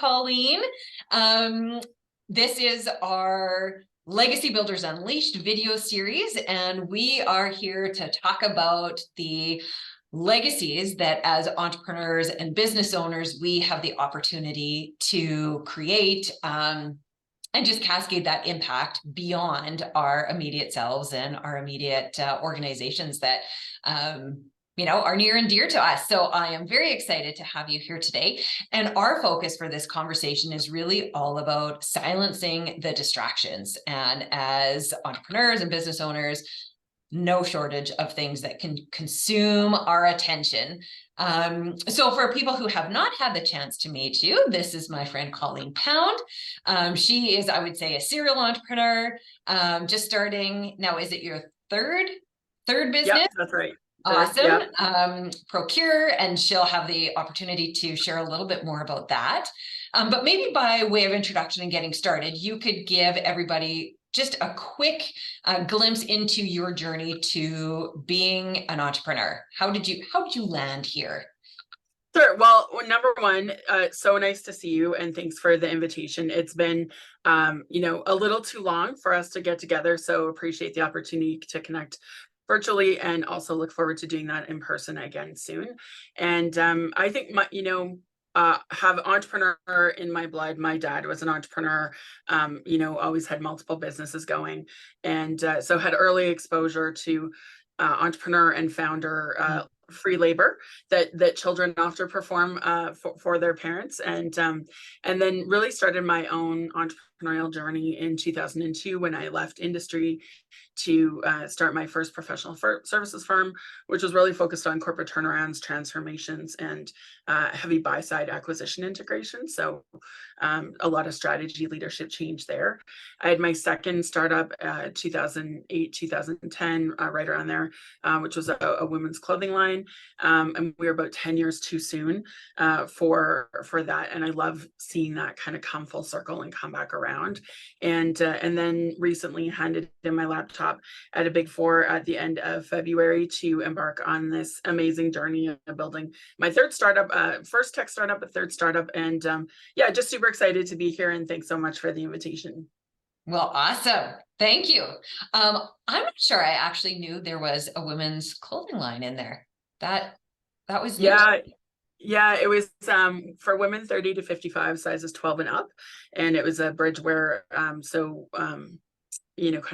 Colleen. This is our Legacy Builders Unleashed video series, and we are here to talk about the legacies that as entrepreneurs and business owners, we have the opportunity to create and just cascade that impact beyond our immediate selves and our immediate organizations that are near and dear to us. So I am very excited to have you here today. And our focus for this conversation is really all about silencing the distractions. And as entrepreneurs and business owners, no shortage of things that can consume our attention. So for people who have not had the chance to meet you, this is my friend Colleen Pound. She is, I would say, a serial entrepreneur, just starting. Now, is it your third business? Yeah, that's right. Awesome. Yeah. Procure, and she'll have the opportunity to share a little bit more about that. But maybe by way of introduction and getting started, you could give everybody just a quick glimpse into your journey to being an entrepreneur. How did you land here? Sure. Well, number one, so nice to see you, and thanks for the invitation. It's been, a little too long for us to get together, so appreciate the opportunity to connect virtually, and also look forward to doing that in person again soon. And I think have entrepreneur in my blood. My dad was an entrepreneur, always had multiple businesses going, and so had early exposure to entrepreneur and founder free labor that children often perform for their parents, and then really started my own entrepreneurial journey in 2002 when I left industry to start my first professional services firm, which was really focused on corporate turnarounds, transformations, and heavy buy-side acquisition integration. So a lot of strategy leadership change there. I had my second startup 2008, 2010, right around there, which was a women's clothing line. And we were about 10 years too soon for that. And I love seeing that kind of come full circle and come back around. And then recently handed in my laptop at a Big Four at the end of February to embark on this amazing journey of building my third startup, first tech startup, a third startup. And just super excited to be here. And thanks so much for the invitation. Well, awesome. Thank you. I'm not sure I actually knew there was a women's clothing line in there. That was new. Yeah, it was for women 30 to 55, sizes 12 and up. And it was a bridge wear. Kind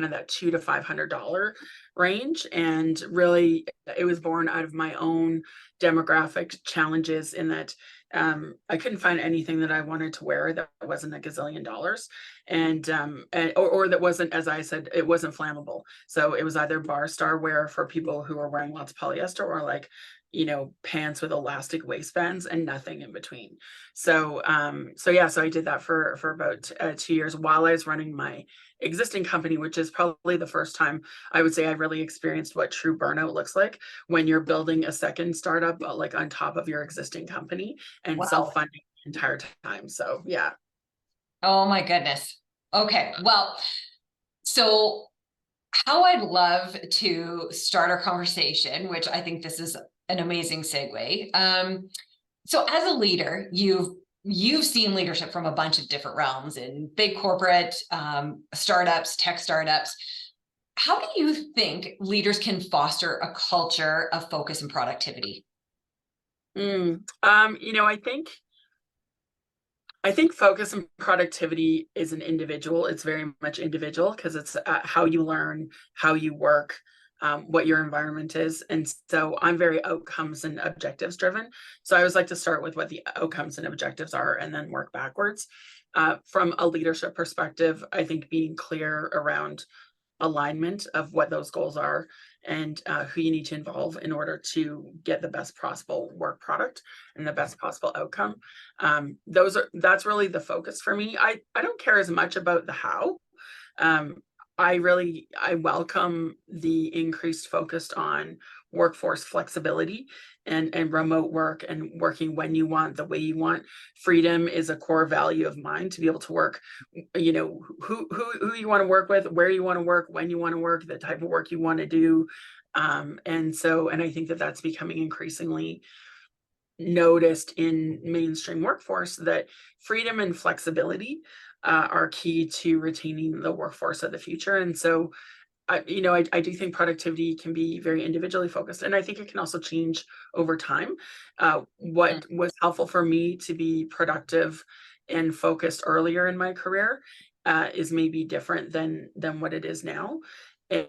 of that $200 to $500 range. And really, it was born out of my own demographic challenges in that I couldn't find anything that I wanted to wear that wasn't $1 gazillion, or that wasn't, as I said, it wasn't flammable. So it was either bar star wear for people who are wearing lots of polyester, or pants with elastic waistbands, and nothing in between. So I did that for about 2 years while I was running my existing company, which is probably the first time I would say I really experienced what true burnout looks like when you're building a second startup, like on top of your existing company, and wow, self-funding the entire time. So yeah. Oh my goodness. Okay. Well, so how I'd love to start our conversation, which I think this is an amazing segue. So as a leader, you've seen leadership from a bunch of different realms in big corporate startups, tech startups. How do you think leaders can foster a culture of focus and productivity? I think focus and productivity is an individual. It's very much individual, because it's how you learn, how you work, what your environment is. And so I'm very outcomes and objectives driven. So I always like to start with what the outcomes and objectives are and then work backwards. From a leadership perspective, I think being clear around alignment of what those goals are and who you need to involve in order to get the best possible work product and the best possible outcome. That's really the focus for me. I don't care as much about the how. I welcome the increased focus on workforce flexibility and remote work and working when you want, the way you want. Freedom is a core value of mine, to be able to work, who you want to work with, where you want to work, when you want to work, the type of work you want to do. And I think that that's becoming increasingly noticed in mainstream workforce that freedom and flexibility are key to retaining the workforce of the future. And so I do think productivity can be very individually focused, and I think it can also change over time. What was helpful for me to be productive and focused earlier in my career is maybe different than what it is now.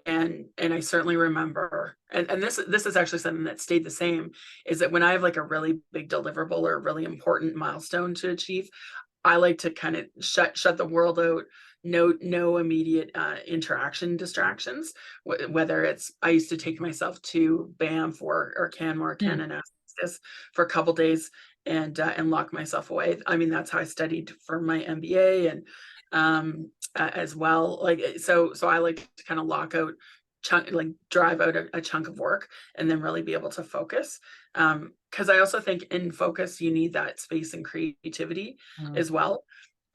And I certainly remember, and this is actually something that stayed the same, is that when I have like a really big deliverable or a really important milestone to achieve, I like to kind of shut the world out. No immediate interaction distractions. Whether it's, I used to take myself to Banff or Canmore, Kananaskis for a couple days and lock myself away. I mean, that's how I studied for my MBA and as well. Like so I like to kind of lock out like drive out a chunk of work and then really be able to focus. Because I also think in focus, you need that space and creativity as well.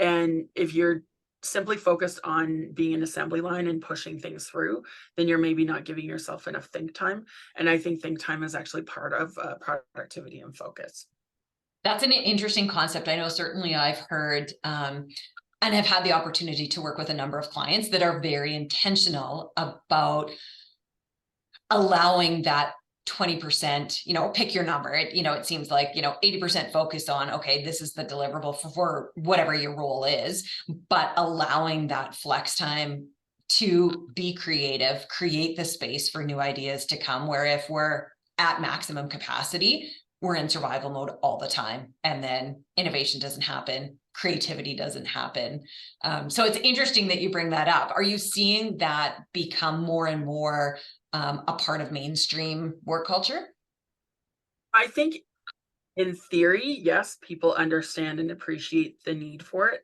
And if you're simply focused on being an assembly line and pushing things through, then you're maybe not giving yourself enough think time. And I think think time is actually part of productivity and focus. That's an interesting concept. I know certainly I've heard and have had the opportunity to work with a number of clients that are very intentional about allowing that 20%, pick your number. It seems like, 80% focused on, okay, this is the deliverable for whatever your role is, but allowing that flex time to be creative, create the space for new ideas to come, where if we're at maximum capacity, we're in survival mode all the time. And then innovation doesn't happen. Creativity doesn't happen. So it's interesting that you bring that up. Are you seeing that become more and more a part of mainstream work culture? I think in theory, yes, people understand and appreciate the need for it.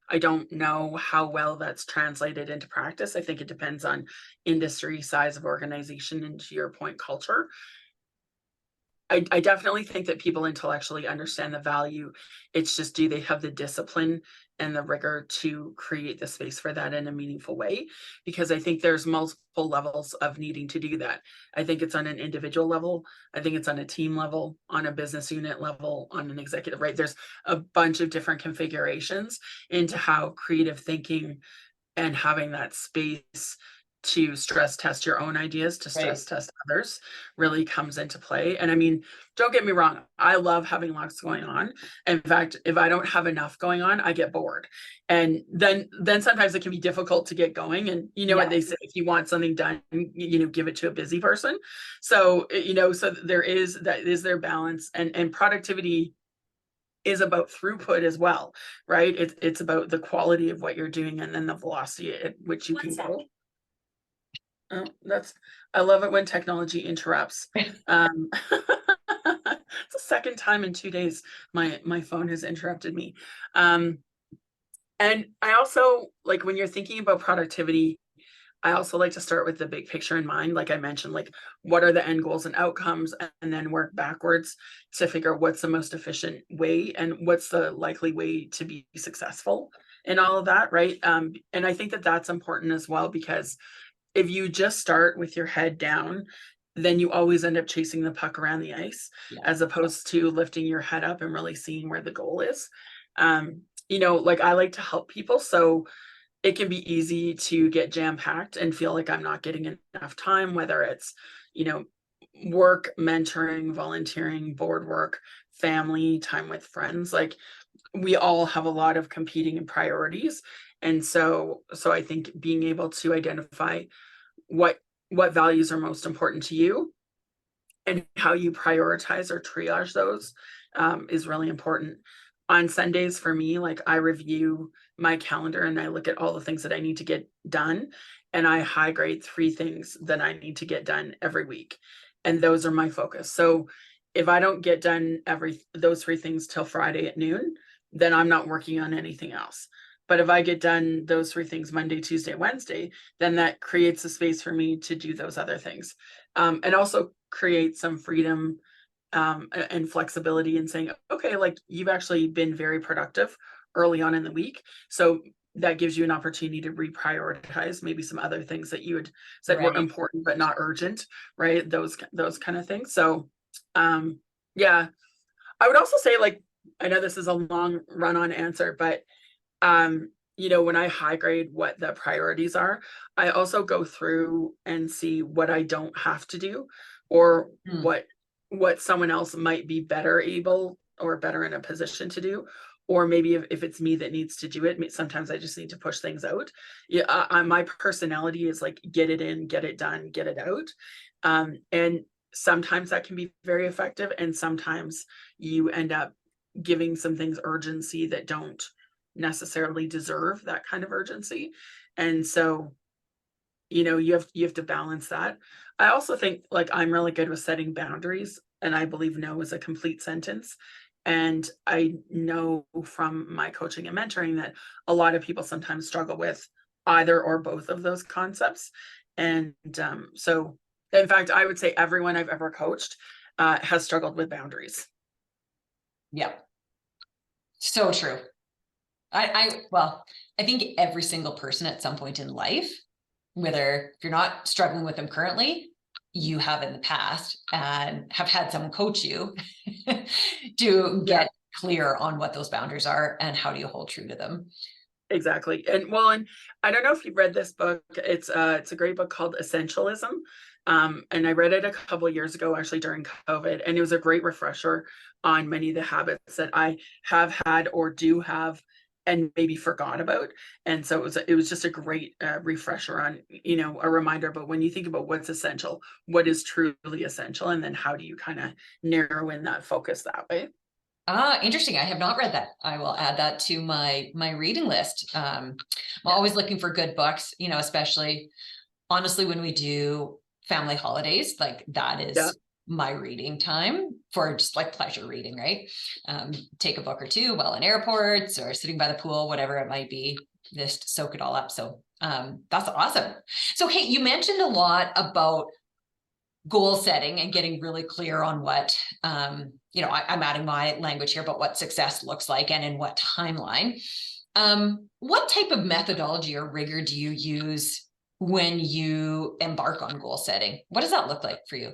I don't know how well that's translated into practice. I think it depends on industry, size of organization, and to your point, culture. I definitely think that people intellectually understand the value. It's just, do they have the discipline and the rigor to create the space for that in a meaningful way? Because I think there's multiple levels of needing to do that. I think it's on an individual level. I think it's on a team level, on a business unit level, on an executive, right? There's a bunch of different configurations into how creative thinking and having that space to stress test your own ideas, to stress test others, really comes into play. And I mean, don't get me wrong, I love having lots going on. In fact, if I don't have enough going on, I get bored. And then sometimes it can be difficult to get going. And what they say, if you want something done, give it to a busy person. So, so there is their balance, and productivity is about throughput as well, right? It's about the quality of what you're doing and then the velocity at which you can go. Oh, I love it when technology interrupts. It's the second time in 2 days my phone has interrupted me. And I also, like, when you're thinking about productivity, I also like to start with the big picture in mind. Like I mentioned, like, what are the end goals and outcomes, and then work backwards to figure out what's the most efficient way and what's the likely way to be successful in all of that, right? And I think that that's important as well, because if you just start with your head down, then you always end up chasing the puck around the ice, as opposed to lifting your head up and really seeing where the goal is. Like, I like to help people, so it can be easy to get jam-packed and feel like I'm not getting enough time, whether it's, work, mentoring, volunteering, board work, family, time with friends. Like, we all have a lot of competing priorities. And so I think being able to identify what values are most important to you and how you prioritize or triage those is really important. On Sundays for me, like, I review my calendar and I look at all the things that I need to get done, and I high grade 3 things that I need to get done every week. And those are my focus. So if I don't get done those 3 things till Friday at noon, then I'm not working on anything else. But if I get done those 3 things Monday, Tuesday, Wednesday, then that creates a space for me to do those other things. And also create some freedom and flexibility in saying, okay, like, you've actually been very productive early on in the week. So that gives you an opportunity to reprioritize maybe some other things that you had said were important but not urgent, right? Those kind of things. So yeah, I would also say, like, I know this is a long run-on answer, but when I high grade what the priorities are, I also go through and see what I don't have to do, or Hmm. what someone else might be better able or better in a position to do. Or maybe if it's me that needs to do it, sometimes I just need to push things out. Yeah, my personality is like, get it in, get it done, get it out. And sometimes that can be very effective, and sometimes you end up giving some things urgency that don't necessarily deserve that kind of urgency. And so, you have to balance that. I also think, like, I'm really good with setting boundaries, and I believe no is a complete sentence. And I know from my coaching and mentoring that a lot of people sometimes struggle with either or both of those concepts. And so, in fact, I would say everyone I've ever coached has struggled with boundaries. Yeah, so true. Well, I think every single person at some point in life, whether if you're not struggling with them currently, you have in the past and have had someone coach you to Yeah. get clear on what those boundaries are and how do you hold true to them. Exactly. And I don't know if you've read this book. It's a great book called Essentialism. And I read it a couple of years ago, actually during COVID, and it was a great refresher on many of the habits that I have had or do have and maybe forgot about. And so it was just a great refresher on, a reminder about when you think about what's essential, what is truly essential, and then how do you kind of narrow in that focus that way. Ah, interesting. I have not read that. I will add that to my reading list. I'm Yeah. always looking for good books, especially honestly when we do family holidays, like that Yeah. is my reading time for just like pleasure reading, right? Take a book or two while in airports or sitting by the pool, whatever it might be, just soak it all up. So that's awesome. So hey, you mentioned a lot about goal setting and getting really clear on what I'm adding my language here, but what success looks like and in what timeline. What type of methodology or rigor do you use when you embark on goal setting? What does that look like for you?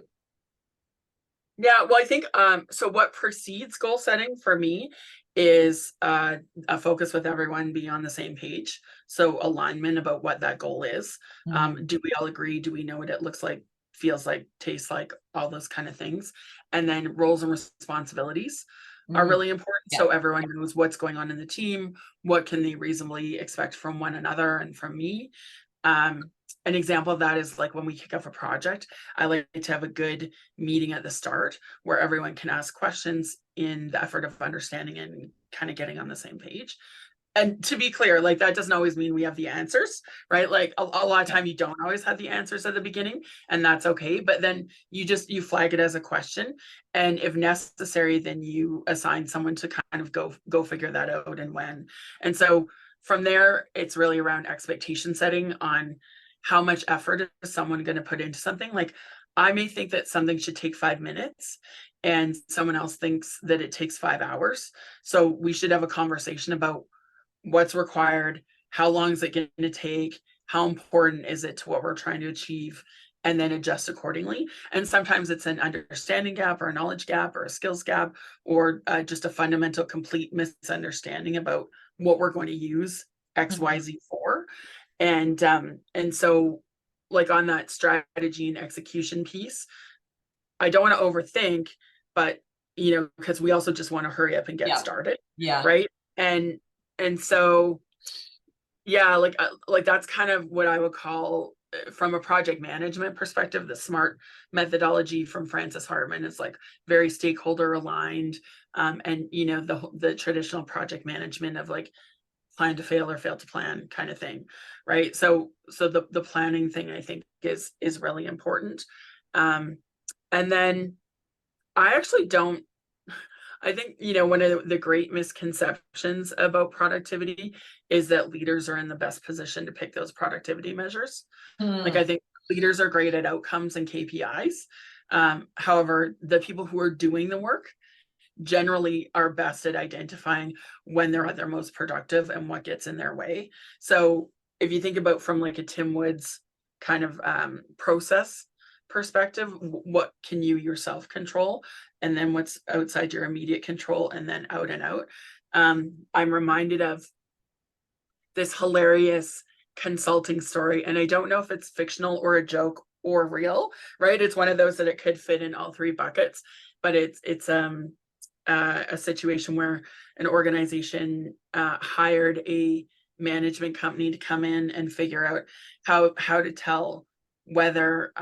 Yeah, well, I think so what precedes goal setting for me is a focus with everyone being on the same page. So alignment about what that goal is. Mm, Do we all agree? Do we know what it looks like, feels like, tastes like, all those kind of things? And then roles and responsibilities are mm, really important. yeah. So everyone knows what's going on in the team, what can they reasonably expect from one another and from me. Um, an example of that is like when we kick off a project, I like to have a good meeting at the start where everyone can ask questions in the effort of understanding and kind of getting on the same page. And to be clear, like, that doesn't always mean we have the answers, right? Like a lot of time you don't always have the answers at the beginning, and that's okay. But then you flag it as a question, and if necessary, then you assign someone to kind of go figure that out and when. And so from there, it's really around expectation setting on how much effort is someone going to put into something. Like, I may think that something should take 5 minutes, and someone else thinks that it takes 5 hours. So we should have a conversation about what's required, how long is it going to take, how important is it to what we're trying to achieve, and then adjust accordingly. And sometimes it's an understanding gap or a knowledge gap or a skills gap, or just a fundamental complete misunderstanding about what we're going to use Mhm. XYZ for. And so, like, on that strategy and execution piece, I don't want to overthink, but because we also just want to hurry up and get Yeah. started, Yeah. right? And so, yeah, like that's kind of what I would call, from a project management perspective, the SMART methodology from Francis Hartman is like very stakeholder aligned, and the traditional project management of like plan to fail or fail to plan kind of thing, right? So the planning thing, I think, is really important. Um, and then I actually don't I think, one of the great misconceptions about productivity is that leaders are in the best position to pick those productivity measures. Like, Hmm. I think leaders are great at outcomes and KPIs. However, the people who are doing the work generally are best at identifying when they're at their most productive and what gets in their way. So if you think about from like a Tim Woods kind of process, perspective, what can you yourself control, and then what's outside your immediate control, and then out and out. I'm reminded of this hilarious consulting story, and I don't know if it's fictional or a joke or real, right? It's one of those that it could fit in all three buckets, but it's a situation where an organization hired a management company to come in and figure out how to tell whether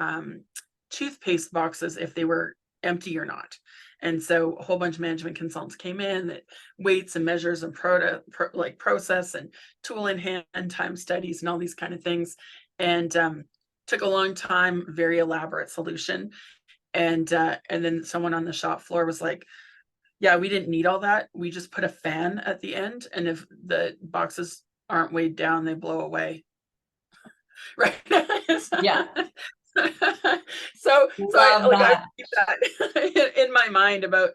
toothpaste boxes, if they were empty or not. And so a whole bunch of management consultants came in that weights and measures and like process and tool in hand time studies and all these kind of things. And took a long time, very elaborate solution. And then someone on the shop floor was like, yeah, we didn't need all that. We just put a fan at the end. And if the boxes aren't weighed down, they blow away. Right. Yeah. So I keep That. that in my mind about,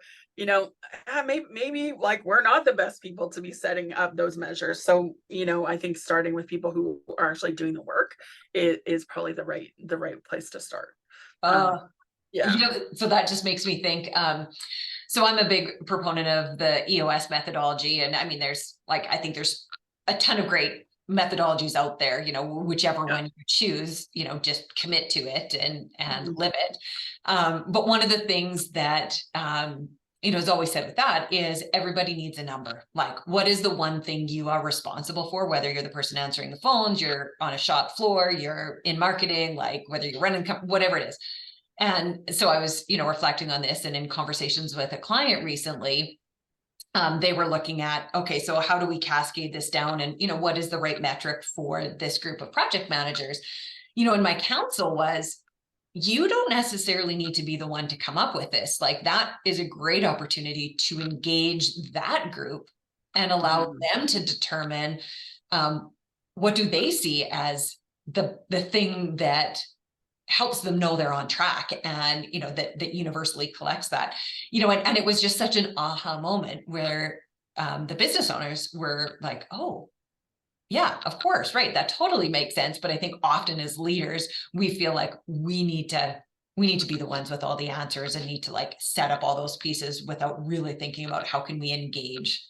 maybe like we're not the best people to be setting up those measures. So, I think starting with people who are actually doing the work is probably the right place to start. Yeah. So that just makes me think, so I'm a big proponent of the EOS methodology. And I mean, I think there's a ton of great methodologies out there, whichever one you choose, just commit to it and live it. But one of the things that, is always said with that is everybody needs a number. Like, what is the one thing you are responsible for, whether you're the person answering the phones, you're on a shop floor, you're in marketing, like whether you're running, whatever it is. And so I was, reflecting on this, and in conversations with a client recently, they were looking at, okay, so how do we cascade this down? And, what is the right metric for this group of project managers? And my counsel was, you don't necessarily need to be the one to come up with this. Like, that is a great opportunity to engage that group and allow them to determine what do they see as the thing that helps them know they're on track, and that universally collects that, and it was just such an aha moment where the business owners were like, oh yeah, of course, right, that totally makes sense. But I think often as leaders, we feel like we need to be the ones with all the answers and need to like set up all those pieces without really thinking about how can we engage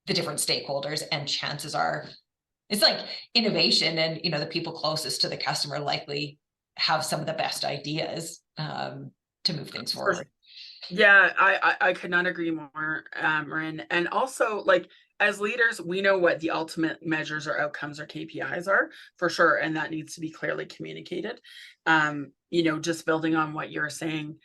the different stakeholders. And chances are it's like innovation, and the people closest to the customer likely have some of the best ideas to move things forward. Yeah, I could not agree more, Merin. And also, like, as leaders, we know what the ultimate measures or outcomes or KPIs are, for sure, and that needs to be clearly communicated. Just building on what you're saying,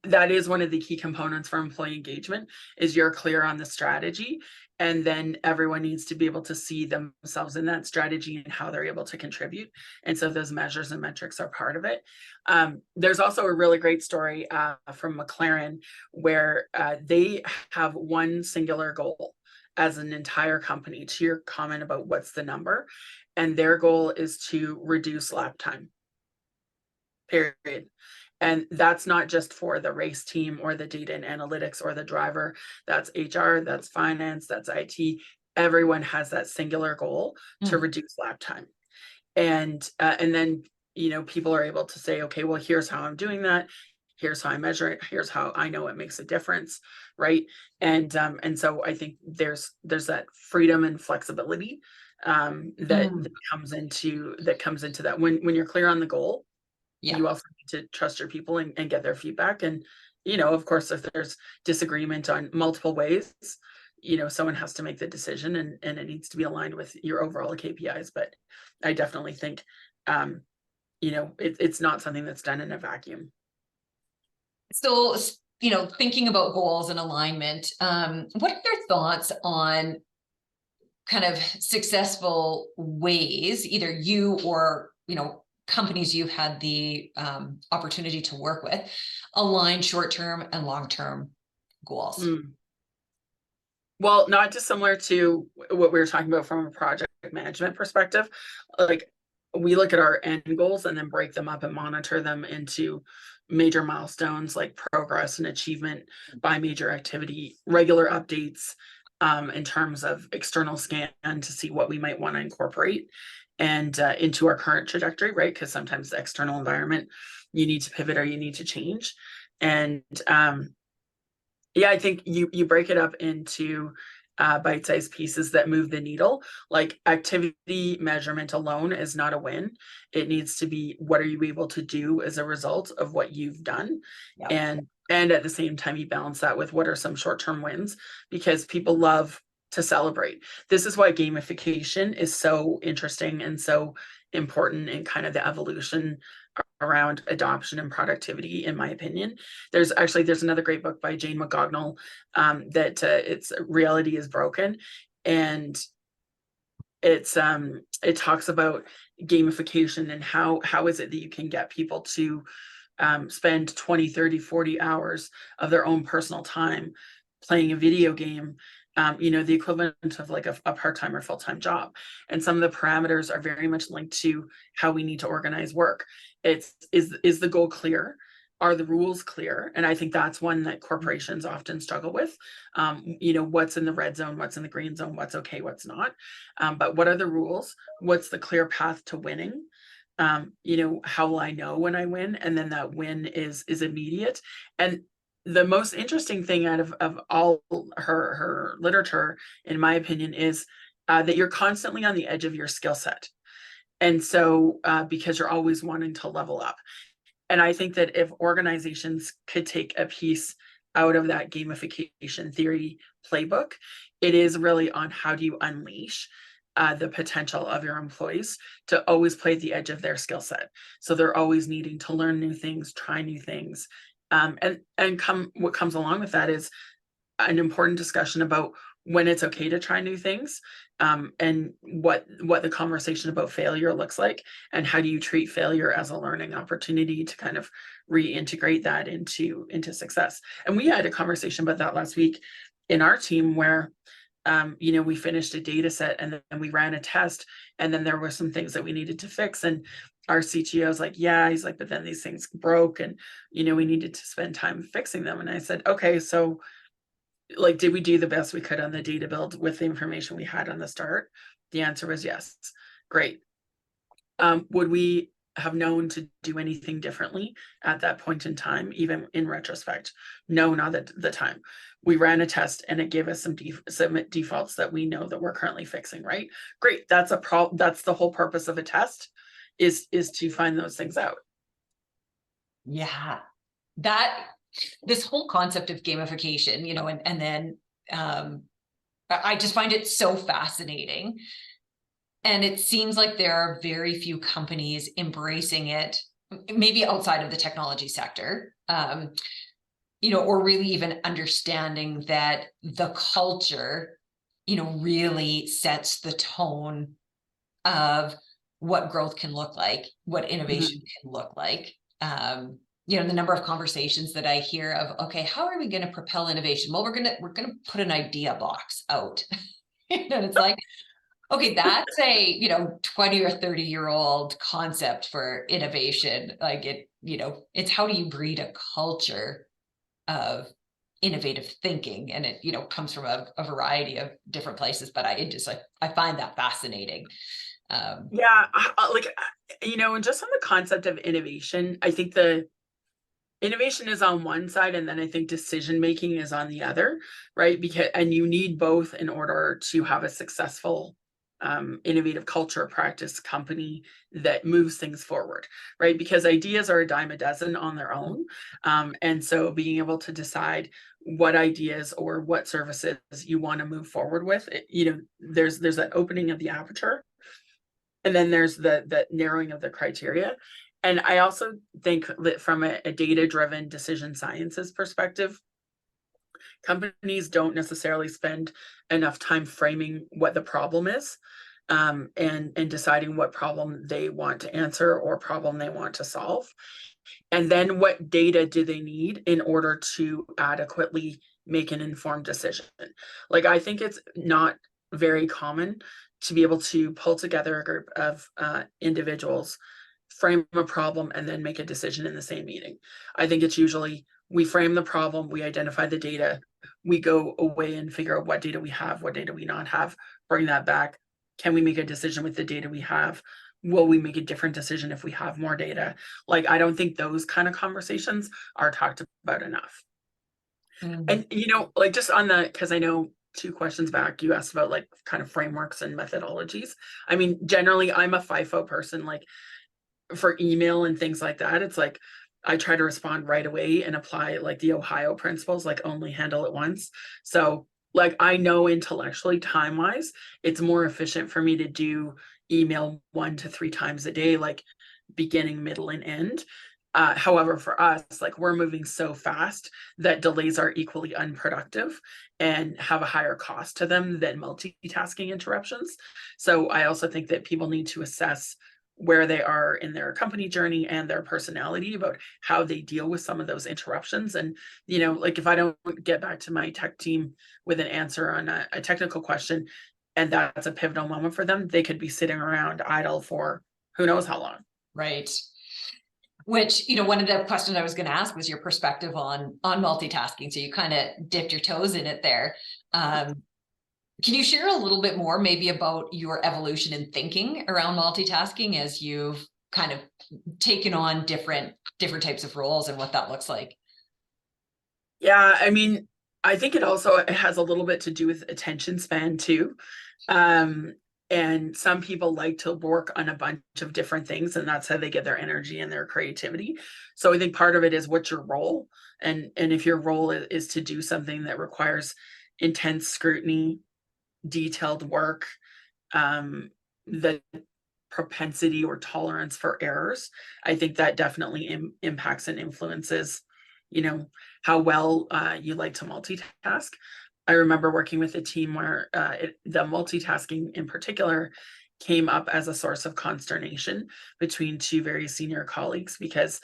that is one of the key components for employee engagement, is you're clear on the strategy, and then everyone needs to be able to see themselves in that strategy and how they're able to contribute. And so those measures and metrics are part of it. There's also a really great story from McLaren where they have one singular goal as an entire company, to your comment about what's the number, and their goal is to reduce lap time, period. And that's not just for the race team or the data and analytics or the driver. That's HR, that's finance, that's IT. Everyone has that singular goal to reduce lap time. And then, people are able to say, okay, well, here's how I'm doing that. Here's how I measure it. Here's how I know it makes a difference. Right. And so I think there's that freedom and flexibility that comes into that when you're clear on the goal. Yeah. You also need to trust your people and get their feedback. And, of course, if there's disagreement on multiple ways, someone has to make the decision, and it needs to be aligned with your overall KPIs. But I definitely think, it's not something that's done in a vacuum. So, thinking about goals and alignment, what are your thoughts on kind of successful ways, either you or, companies you've had the opportunity to work with, align short-term and long-term goals? Well, not dissimilar to what we were talking about from a project management perspective. Like, we look at our end goals and then break them up and monitor them into major milestones like progress and achievement by major activity, regular updates, in terms of external scan to see what we might want to incorporate and into our current trajectory, right? Because sometimes the external environment, you need to pivot or you need to change. And yeah, I think you break it up into bite-sized pieces that move the needle. Like activity measurement alone is not a win. It needs to be, what are you able to do as a result of what you've done? Yep. And at the same time, you balance that with what are some short-term wins, because people love to celebrate. This is why gamification is so interesting and so important in kind of the evolution around adoption and productivity, in my opinion. There's another great book by Jane McGognall that it's Reality is Broken, and it talks about gamification and how is it that you can get people to spend 20, 30, 40 hours of their own personal time playing a video game, the equivalent of like a part-time or full-time job. And some of the parameters are very much linked to how we need to organize work. Is the goal clear? Are the rules clear? And I think that's one that corporations often struggle with. What's in the red zone, what's in the green zone, what's okay, what's not. But what are the rules? What's the clear path to winning? How will I know when I win? And then that win is immediate. And the most interesting thing out of all her literature, in my opinion, is that you're constantly on the edge of your skill set. And so because you're always wanting to level up. And I think that if organizations could take a piece out of that gamification theory playbook, it is really on how do you unleash the potential of your employees to always play at the edge of their skill set. So they're always needing to learn new things, try new things. What comes along with that is an important discussion about when it's okay to try new things, and what the conversation about failure looks like, and how do you treat failure as a learning opportunity to kind of reintegrate that into success. And we had a conversation about that last week in our team where we finished a data set and then we ran a test, and then there were some things that we needed to fix, and our CTO is like, yeah, he's like, but then these things broke and we needed to spend time fixing them. And I said, okay, so like, did we do the best we could on the data build with the information we had on the start? The answer was yes. Great. Would we have known to do anything differently at that point in time, even in retrospect? No, not at the time. We ran a test and it gave us some defaults that we know that we're currently fixing, right? Great. That's the whole purpose of a test, is to find those things out. Yeah, this whole concept of gamification, and then I just find it so fascinating. And it seems like there are very few companies embracing it, maybe outside of the technology sector, or really even understanding that the culture, really sets the tone of what growth can look like, what innovation can look like. The number of conversations that I hear of, okay, how are we going to propel innovation? Well, we're going to put an idea box out. And it's like, okay, that's a 20 or 30-year-old concept for innovation. Like it's how do you breed a culture of innovative thinking, and it comes from a variety of different places. But I find that fascinating. Yeah, and just on the concept of innovation, I think the innovation is on one side, and then I think decision making is on the other, right? And you need both in order to have a successful innovative culture practice company that moves things forward, right? Because ideas are a dime a dozen on their own. And so being able to decide what ideas or what services you want to move forward with, there's that opening of the aperture. And then there's the narrowing of the criteria. And I also think that from a data-driven decision sciences perspective, companies don't necessarily spend enough time framing what the problem is, and deciding what problem they want to answer or problem they want to solve. And then what data do they need in order to adequately make an informed decision? Like, I think it's not very common to be able to pull together a group of individuals, frame a problem, and then make a decision in the same meeting. I think it's usually we frame the problem, we identify the data, we go away and figure out what data we have, what data we not have, bring that back. Can we make a decision with the data we have? Will we make a different decision if we have more data? Like, I don't think those kind of conversations are talked about enough. And, like just on the, because I know 2 questions back, you asked about like kind of frameworks and methodologies. I mean, generally, I'm a FIFO person, like for email and things like that. It's like, I try to respond right away and apply like the Ohio principles, like only handle it once. So like, I know intellectually, time wise, it's more efficient for me to do email 1 to 3 times a day, like beginning, middle, and end. However, for us, like we're moving so fast that delays are equally unproductive and have a higher cost to them than multitasking interruptions. So I also think that people need to assess where they are in their company journey and their personality about how they deal with some of those interruptions. And, like if I don't get back to my tech team with an answer on a technical question, and that's a pivotal moment for them, they could be sitting around idle for who knows how long. Right. Which, one of the questions I was going to ask was your perspective on multitasking. So you kind of dipped your toes in it there. Can you share a little bit more maybe about your evolution in thinking around multitasking as you've kind of taken on different types of roles and what that looks like? Yeah, I mean, I think it has a little bit to do with attention span too. And some people like to work on a bunch of different things, and that's how they get their energy and their creativity. So I think part of it is what's your role, and if your role is to do something that requires intense scrutiny, detailed work, the propensity or tolerance for errors, I think that definitely impacts and influences, how well you like to multitask. I remember working with a team where the multitasking in particular came up as a source of consternation between 2 very senior colleagues, because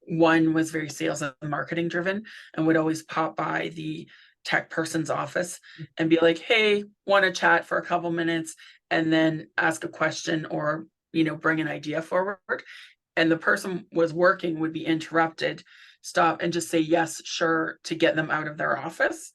one was very sales and marketing driven and would always pop by the tech person's office and be like, hey, want to chat for a couple minutes, and then ask a question or, bring an idea forward. And the person was working, would be interrupted, stop and just say, yes, sure, to get them out of their office.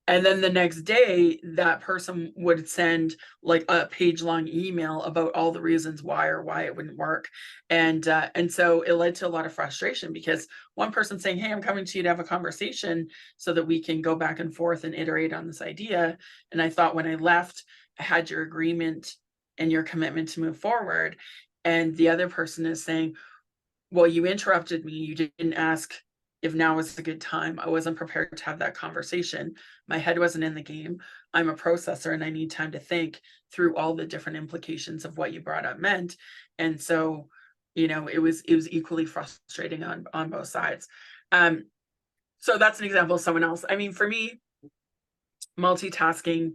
And then the next day, that person would send like a page-long email about all the reasons why it wouldn't work. And so it led to a lot of frustration, because one person saying, hey, I'm coming to you to have a conversation so that we can go back and forth and iterate on this idea. And I thought when I left, I had your agreement and your commitment to move forward. And the other person is saying, well, you interrupted me. You didn't ask if now was a good time. I wasn't prepared to have that conversation. My head wasn't in the game. I'm a processor and I need time to think through all the different implications of what you brought up meant. And so, it was equally frustrating on both sides. So that's an example of someone else. I mean, for me, multitasking,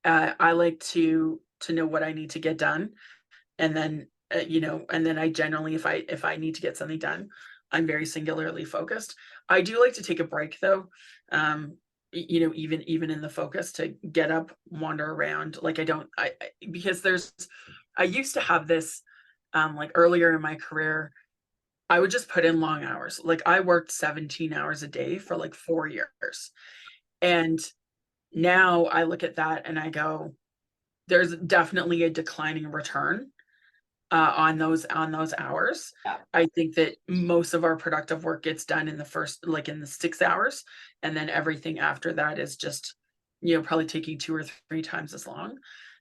I like to know what I need to get done. And then, and then I generally, if I need to get something done, I'm very singularly focused. I do like to take a break though. Even in the focus, to get up, wander around. Like because I used to have this, like earlier in my career, I would just put in long hours. Like I worked 17 hours a day for like 4 years. And now I look at that and I go, there's definitely a declining return on those hours. Yeah. I think that most of our productive work gets done in the 6 hours, and then everything after that is just, probably taking 2 or 3 times as long.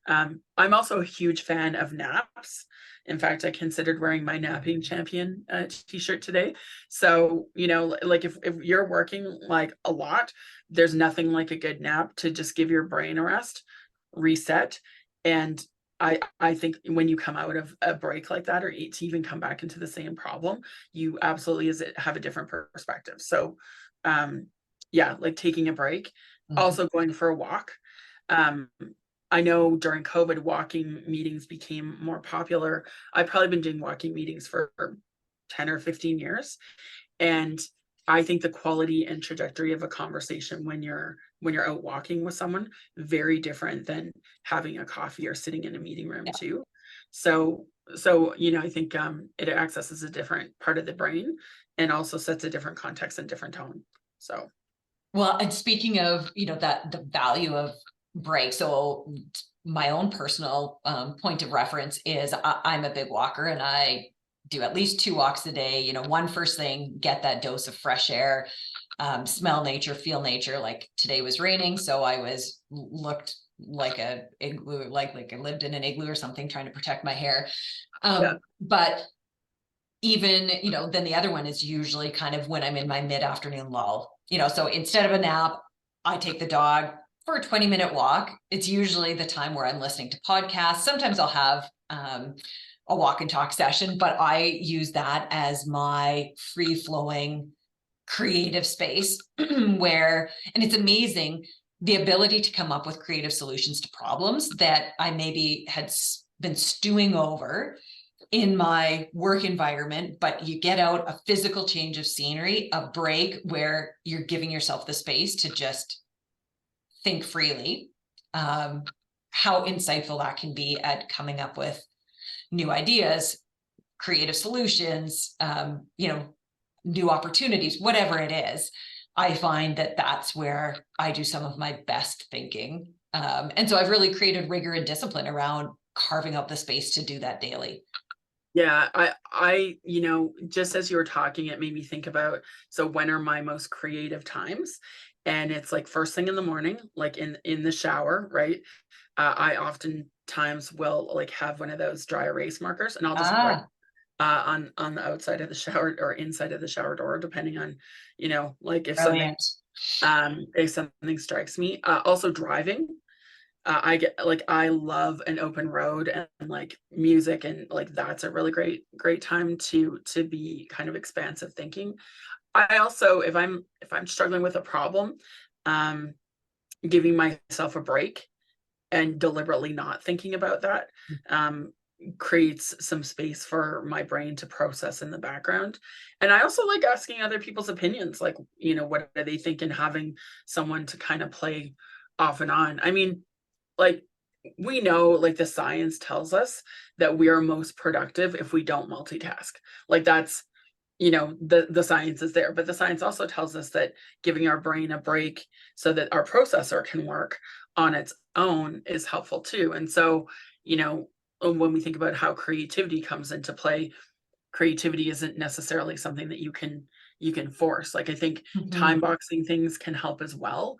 I'm also a huge fan of naps. In fact, I considered wearing my napping champion t-shirt today. So, like if you're working like a lot, there's nothing like a good nap to just give your brain a rest, reset. And I think when you come out of a break like that, or to even come back into the same problem, you absolutely have a different perspective. So, yeah, like taking a break, also going for a walk. I know during COVID, walking meetings became more popular. I've probably been doing walking meetings for 10 or 15 years. And I think the quality and trajectory of a conversation when you're out walking with someone, very different than having a coffee or sitting in a meeting room too. So I think it accesses a different part of the brain and also sets a different context and different tone. So Well, and speaking of, that the value of breaks, so my own personal point of reference is I'm a big walker, and I do at least 2 walks a day. One first thing, get that dose of fresh air, smell nature, feel nature. Like today was raining, so I looked like a igloo, like I lived in an igloo or something, trying to protect my hair. Yeah. But even, then the other one is usually kind of when I'm in my mid-afternoon lull, so instead of a nap, I take the dog for a 20-minute walk. It's usually the time where I'm listening to podcasts. Sometimes I'll have a walk and talk session, but I use that as my free flowing creative space where, and it's amazing the ability to come up with creative solutions to problems that I maybe had been stewing over in my work environment. But you get out a physical change of scenery, a break where you're giving yourself the space to just think freely. How insightful that can be at coming up with new ideas, creative solutions, new opportunities, whatever it is. I find that that's where I do some of my best thinking. And so I've really created rigor and discipline around carving out the space to do that daily. Yeah, just as you were talking, it made me think about, so when are my most creative times? And it's like first thing in the morning, like in the shower, right? I oftentimes will like have one of those dry erase markers, and I'll just write Ah, on the outside of the shower or inside of the shower door, depending on, like brilliant. if something strikes me. Also driving. I love an open road and like music, and like that's a really great time to be kind of expansive thinking. I also, if I'm struggling with a problem, um giving myself a break and deliberately not thinking about that um creates some space for my brain to process in the background. And I also like asking other people's opinions, like, what do they think, and having someone to kind of play off and on. I mean, like, we know, like, the science tells us that we are most productive if we don't multitask. Like, that's, the science is there, but the science also tells us that giving our brain a break so that our processor can work on its own is helpful too. And so, when we think about how creativity comes into play, creativity isn't necessarily something that you can force. Like, I think time Mhm. boxing things can help as well.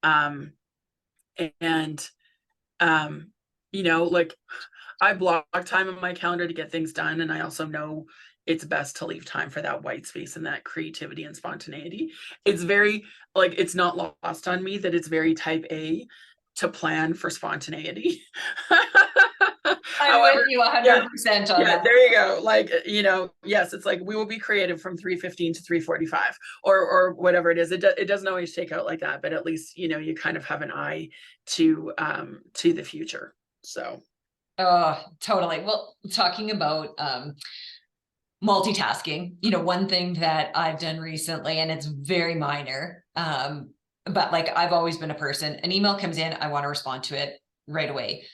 Um, and um, like, I block time in my calendar to get things done, and I also know it's best to leave time for that white space and that creativity and spontaneity. It's very, like, it's not lost on me that it's very type A to plan for spontaneity. I'm with However, you yeah, 100% on yeah, that. there you go. Like, yes, it's like we will be creative from 3:15 to 3:45, or whatever it is. It doesn't always shake out like that, but at least, you kind of have an eye to the future. So, Oh, totally. Well, talking about multitasking, one thing that I've done recently, and it's very minor, but like I've always been a person, an email comes in, I want to respond to it right away.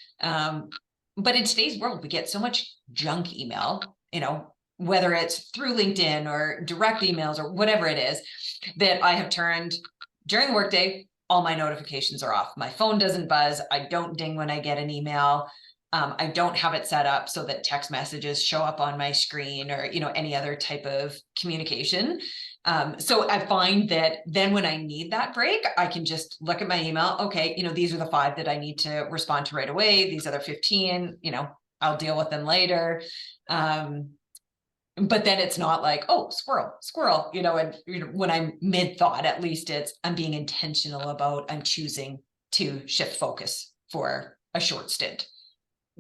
But in today's world, we get so much junk email, whether it's through LinkedIn or direct emails or whatever it is, that I have turned during the workday, all my notifications are off. My phone doesn't buzz. I don't ding when I get an email. I don't have it set up so that text messages show up on my screen or, any other type of communication. So I find that then when I need that break, I can just look at my email. Okay, these are the 5 that I need to respond to right away. These other 15, I'll deal with them later. But then it's not like, oh, squirrel, and when I'm mid thought, at least I'm being intentional about, I'm choosing to shift focus for a short stint.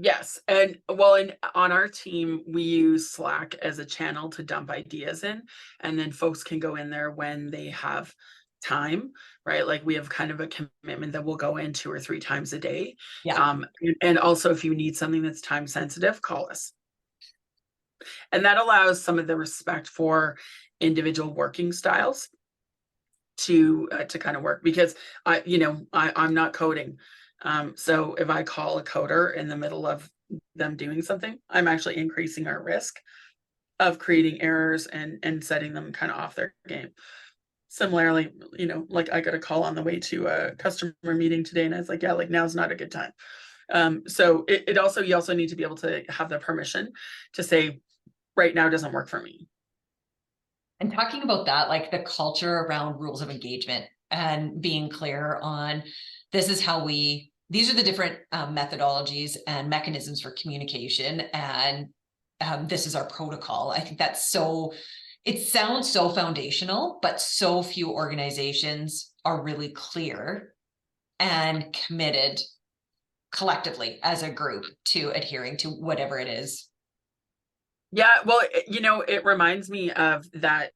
yes, and well, on our team, we use Slack as a channel to dump ideas in, and then folks can go in there when they have time, right? Like, we have kind of a commitment that we'll go in 2 or 3 times a day. Yeah. And also, if you need something that's time sensitive, call us. And that allows some of the respect for individual working styles to kind of work, because I'm not coding. So if I call a coder in the middle of them doing something, I'm actually increasing our risk of creating errors and setting them kind of off their game. similarly, like I got a call on the way to a customer meeting today, and I was like, yeah, like now's not a good time. So it also, you also need to be able to have the permission to say, right now doesn't work for me. And talking about that, like the culture around rules of engagement and being clear on this is how these are the different methodologies and mechanisms for communication. And this is our protocol. I think that's it sounds so foundational, but so few organizations are really clear and committed collectively as a group to adhering to whatever it is. Yeah, well, it reminds me of that,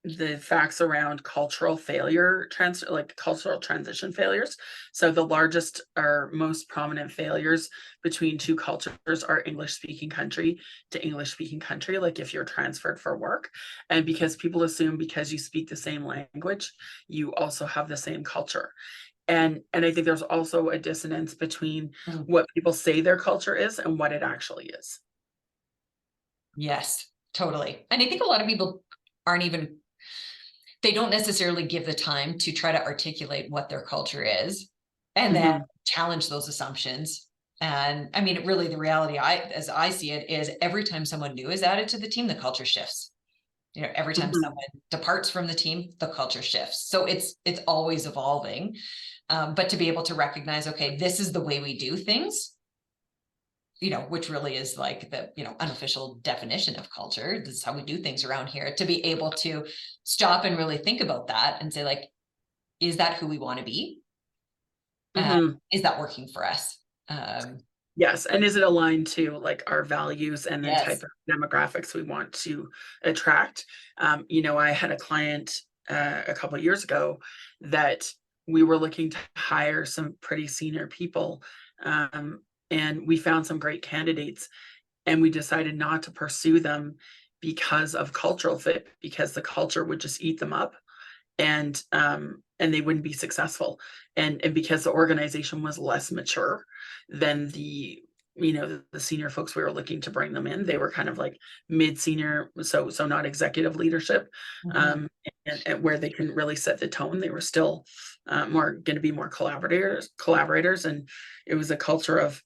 the facts around cultural failure, like cultural transition failures. So the largest or most prominent failures between two cultures are English speaking country to English speaking country, like if you're transferred for work. And because people assume because you speak the same language, you also have the same culture. And I think there's also a dissonance between what people say their culture is and what it actually is. Yes, totally. And I think a lot of people they don't necessarily give the time to try to articulate what their culture is and then challenge those assumptions. And I mean, really the reality as I see it is every time someone new is added to the team, the culture shifts. Every time someone departs from the team, the culture shifts. So it's always evolving. But to be able to recognize, okay, this is the way we do things, which really is like the, unofficial definition of culture. This is how we do things around here. To be able to stop and really think about that and say, like, is that who we want to be? Is that working for us? Yes. And is it aligned to like our values and the Yes. type of demographics we want to attract? I had a client a couple of years ago that we were looking to hire some pretty senior people. And we found some great candidates, and we decided not to pursue them because of cultural fit, because the culture would just eat them up, and they wouldn't be successful, and because the organization was less mature than the senior folks we were looking to bring them in. They were kind of like mid-senior, so not executive leadership, and where they can really set the tone. They were still more going to be more collaborators, and it was a culture of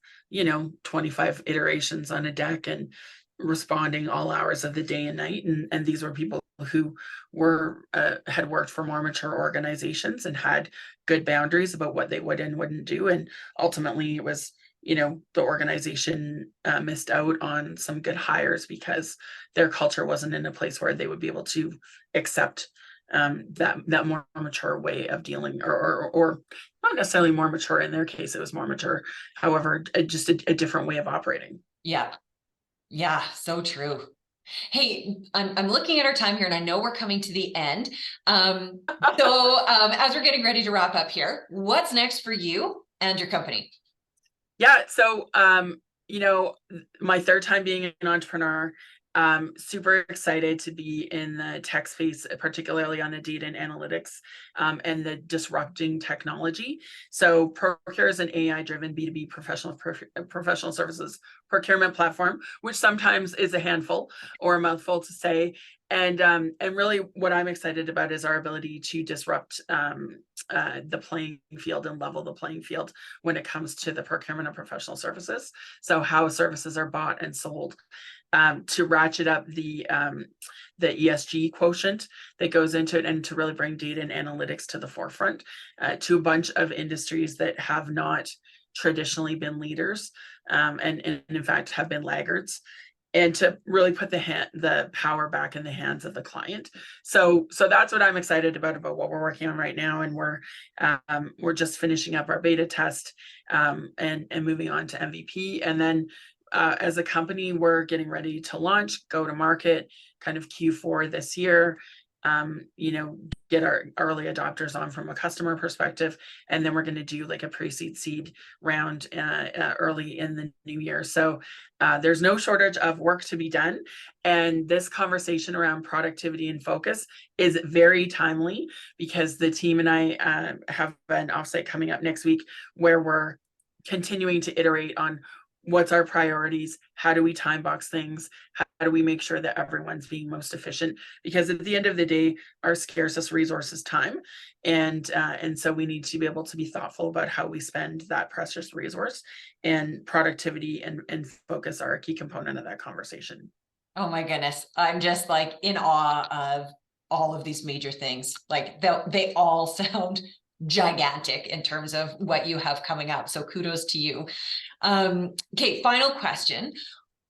25 iterations on a deck and responding all hours of the day and night. And these were people who had worked for more mature organizations and had good boundaries about what they would and wouldn't do. And ultimately it was, the organization missed out on some good hires because their culture wasn't in a place where they would be able to accept that more mature way of dealing, or not necessarily more mature. In their case, it was more mature. However, just a different way of operating. Yeah. Yeah. So true. Hey, I'm looking at our time here, and I know we're coming to the end. So as we're getting ready to wrap up here, what's next for you and your company? Yeah. So, my third time being an entrepreneur, super excited to be in the tech space, particularly on the data and analytics, and the disrupting technology. So Procure is an AI-driven B2B professional services procurement platform, which sometimes is a handful or a mouthful to say. And really what I'm excited about is our ability to disrupt the playing field and level the playing field when it comes to the procurement of professional services. So how services are bought and sold, to ratchet up the ESG quotient that goes into it, and to really bring data and analytics to the forefront, to a bunch of industries that have not traditionally been leaders, and in fact have been laggards, and to really put the power back in the hands of the client. So that's what I'm excited about what we're working on right now. And we're just finishing up our beta test, and moving on to MVP. And then as a company, we're getting ready to launch, go to market kind of Q4 this year, get our early adopters on from a customer perspective. And then we're going to do like a seed round early in the new year. So there's no shortage of work to be done. And this conversation around productivity and focus is very timely, because the team and I have an offsite coming up next week where we're continuing to iterate on what's our priorities, how do we time box things, how do we make sure that everyone's being most efficient, because at the end of the day, our scarcest resource is time, and so we need to be able to be thoughtful about how we spend that precious resource, and productivity and focus are a key component of that conversation. Oh my goodness. I'm just like in awe of all of these major things. Like they all sound gigantic in terms of what you have coming up. So kudos to you. Okay, final question.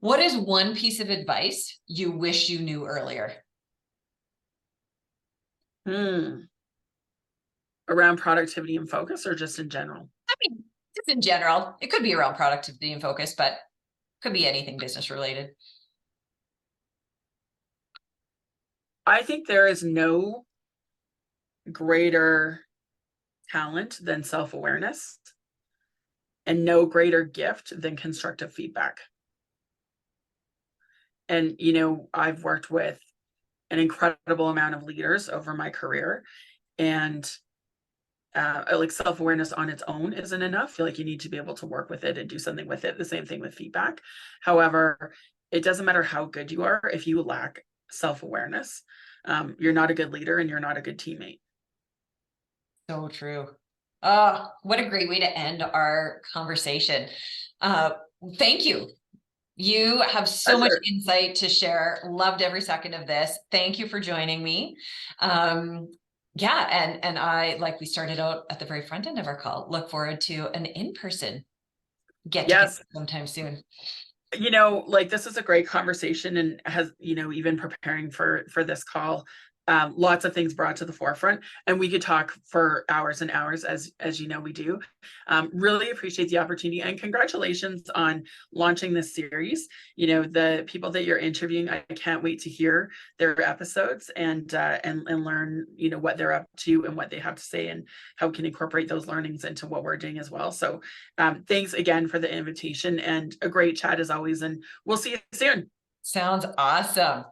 What is one piece of advice you wish you knew earlier? Around productivity and focus, or just in general? I mean, just in general. It could be around productivity and focus, but could be anything business related. I think there is no greater talent than self-awareness, and no greater gift than constructive feedback. And, you know, I've worked with an incredible amount of leaders over my career, and like self-awareness on its own isn't enough. I feel like you need to be able to work with it and do something with it. The same thing with feedback. However, it doesn't matter how good you are, if you lack self-awareness, you're not a good leader and you're not a good teammate. So true. Oh, what a great way to end our conversation. Thank you. You have so much insight to share. Loved every second of this. Thank you for joining me. Yeah, and I, like we started out at the very front end of our call, look forward to an in-person get together sometime soon. You know, like, this is a great conversation, and has, you know, even preparing for this call, lots of things brought to the forefront, and we could talk for hours and hours, as you know we do. Really appreciate the opportunity, and congratulations on launching this series. You know, the people that you're interviewing, I can't wait to hear their episodes, and learn, you know, what they're up to and what they have to say, and how we can incorporate those learnings into what we're doing as well. So thanks again for the invitation, and a great chat as always, and we'll see you soon. Sounds awesome.